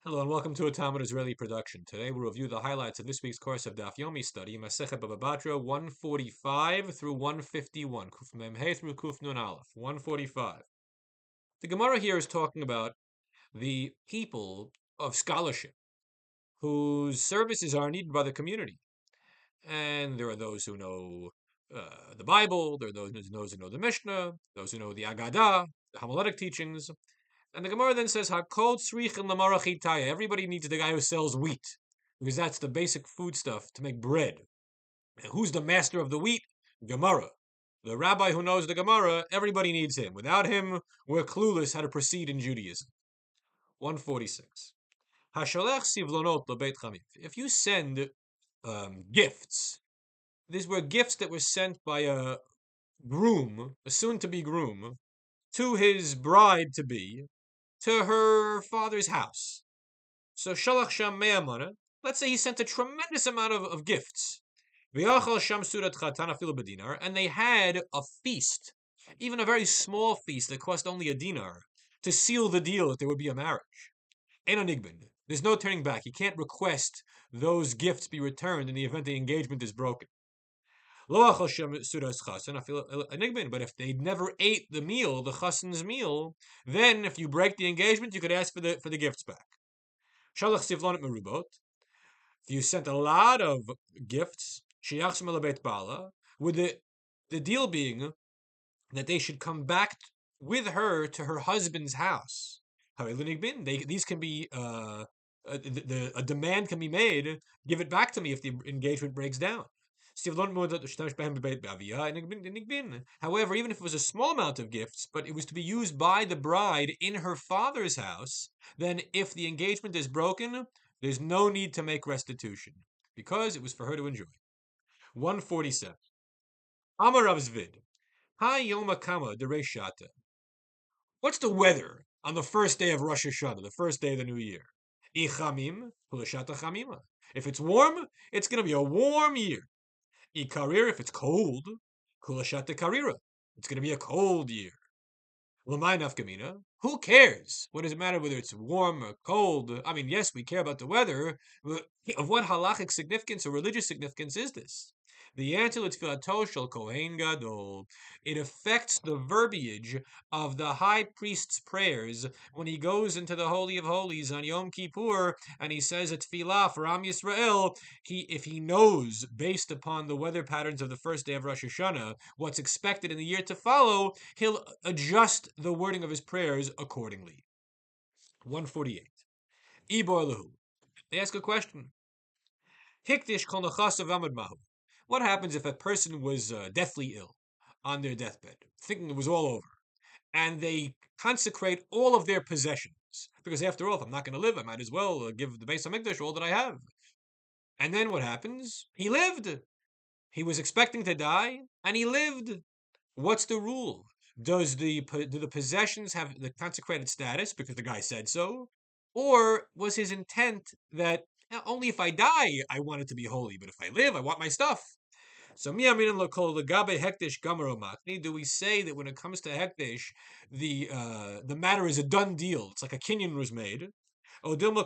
Hello and welcome to a Talmud Israeli production. Today we'll review the highlights of this week's course of Daf Yomi study, Masechet Bava Batra 145 through 151, Kuf Mem He through Kuf Nun Aleph, 145. The Gemara here is talking about the people of scholarship whose services are needed by the community. And there are those who know the Bible, there are those who know the Mishnah, those who know the Agadah, the homiletic teachings. And the Gemara then says, "Hakol tzrichin lamarachitaya." Everybody needs the guy who sells wheat, because that's the basic foodstuff to make bread. And who's the master of the wheat? Gemara. The rabbi who knows the Gemara, everybody needs him. Without him, we're clueless how to proceed in Judaism. 146. Hashalech sivlonot lebeit chamim. If you send gifts, these were gifts that were sent by a groom, a soon-to-be groom, to his bride-to-be, to her father's house. So Shalach Sham Me'amana, let's say he sent a tremendous amount of gifts. V'yachal Sham Sudat Chatan Afilu B'dinar, and they had a feast, even a very small feast that cost only a dinar, to seal the deal that there would be a marriage. Eno Nigbin. There's no turning back. You can't request those gifts be returned in the event the engagement is broken. But if they never ate the meal, the chassan's meal, then if you break the engagement, you could ask for the gifts back. If you sent a lot of gifts, with the deal being that they should come back with her to her husband's house. These can be a demand can be made. Give it back to me if the engagement breaks down. However, even if it was a small amount of gifts, but it was to be used by the bride in her father's house, then if the engagement is broken, there's no need to make restitution, because it was for her to enjoy. 147. Amar Rav Zvid. Ha Yom Kama Dereshata. What's the weather on the first day of Rosh Hashanah, the first day of the new year? Ichamim, Hulashata Chamima. If it's warm, it's going to be a warm year. Ikarir, if it's cold, Kulashata Karira. It's going to be a cold year. Lamai Nafkamina. Who cares? What does it matter whether it's warm or cold? I mean, yes, we care about the weather, but of what halachic significance or religious significance is this? The answer is Tfilato Shel Kohen Gadol. It affects the verbiage of the high priest's prayers when he goes into the Holy of Holies on Yom Kippur and he says a tefillah for Am Yisrael. If he knows, based upon the weather patterns of the first day of Rosh Hashanah, what's expected in the year to follow, he'll adjust the wording of his prayers accordingly. 148. Ibor Lahu. They ask a question. Hikdish kol nachasav amad mahu. What happens if a person was deathly ill on their deathbed, thinking it was all over, and they consecrate all of their possessions? Because after all, if I'm not going to live, I might as well give the Beis HaMikdash all that I have. And then what happens? He lived. He was expecting to die, and he lived. What's the rule? Do the possessions have the consecrated status because the guy said so? Or was his intent that only if I die, I want it to be holy, but if I live, I want my stuff? So, do we say that when it comes to hekdesh, the matter is a done deal? It's like a kinyan was made. Or do we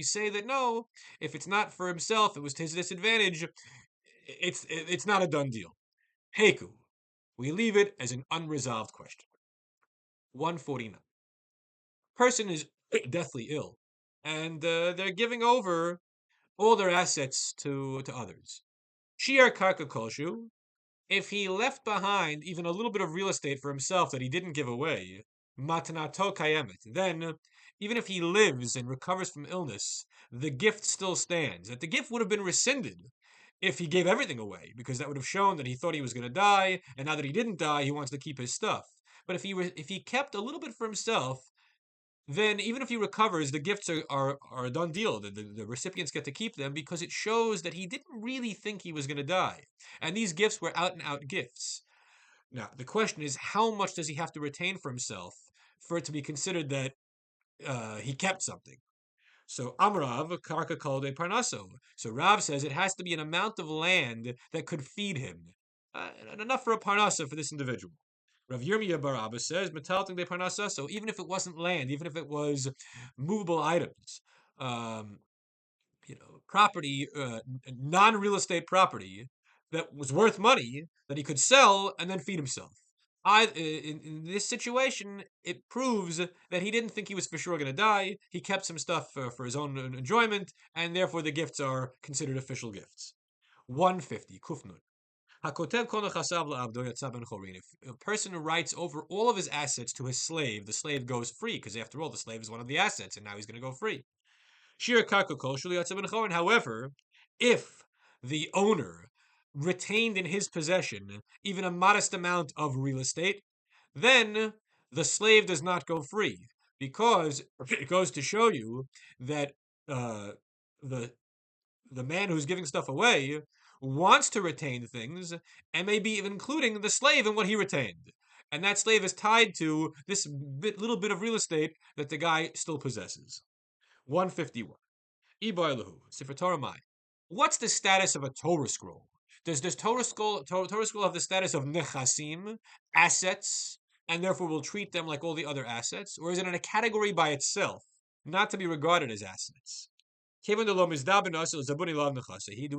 say that no, if it's not for himself, it was to his disadvantage, it's not a done deal? Heku. We leave it as an unresolved question. 149. Person is deathly ill, and they're giving over all their assets to others. Shiar karka kolshu, if he left behind even a little bit of real estate for himself that he didn't give away, matanato kayemet, then even if he lives and recovers from illness, the gift still stands. That the gift would have been rescinded if he gave everything away, because that would have shown that he thought he was going to die, and now that he didn't die, he wants to keep his stuff. But if he kept a little bit for himself, then even if he recovers, the gifts are a done deal. The recipients get to keep them because it shows that he didn't really think he was going to die. And these gifts were out and out gifts. Now, the question is, how much does he have to retain for himself for it to be considered that he kept something? So Amrav, Karka called a Parnaso. So Rav says it has to be an amount of land that could feed him. Enough for a Parnasa for this individual. Rav Yirmiyah bar Abba says, "Metalting de parnasa." So even if it wasn't land, even if it was movable items, um, property, non-real estate property that was worth money that he could sell and then feed himself. In this situation, it proves that he didn't think he was for sure going to die. He kept some stuff for his own enjoyment, and therefore the gifts are considered official gifts. 150, Kufnun. If a person writes over all of his assets to his slave, the slave goes free, because after all, the slave is one of the assets, and now he's going to go free. However, if the owner retained in his possession even a modest amount of real estate, then the slave does not go free, because it goes to show you that uh, the the man who's giving stuff away wants to retain things, and maybe even including the slave in what he retained. And that slave is tied to this little bit of real estate that the guy still possesses. 151. Ibarlahu, Sefer Torah Mai. What's the status of a Torah scroll? Does this Torah scroll have the status of nechasim, assets, and therefore will treat them like all the other assets? Or is it in a category by itself, not to be regarded as assets? Do we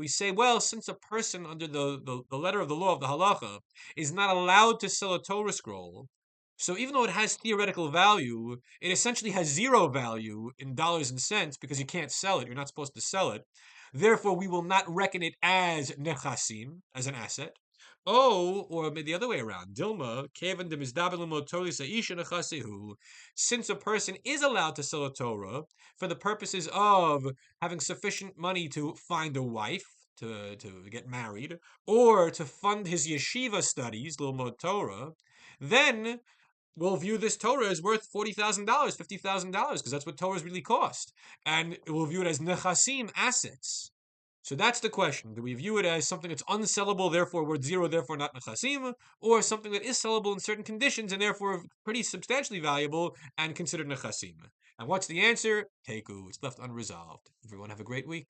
say, well, since a person under the letter of the law of the halacha is not allowed to sell a Torah scroll, so even though it has theoretical value, it essentially has zero value in dollars and cents because you can't sell it. You're not supposed to sell it. Therefore, we will not reckon it as nechasim, as an asset. Oh, or the other way around. Dilma, kevan since a person is allowed to sell a Torah for the purposes of having sufficient money to find a wife, to get married, or to fund his yeshiva studies, Lilmod Torah, then we'll view this Torah as worth $40,000, $50,000, because that's what Torahs really cost. And we'll view it as nechasim, assets. So that's the question. Do we view it as something that's unsellable, therefore worth zero, therefore not nechasim, or something that is sellable in certain conditions and therefore pretty substantially valuable and considered nechasim? And what's the answer? Teku. It's left unresolved. Everyone have a great week.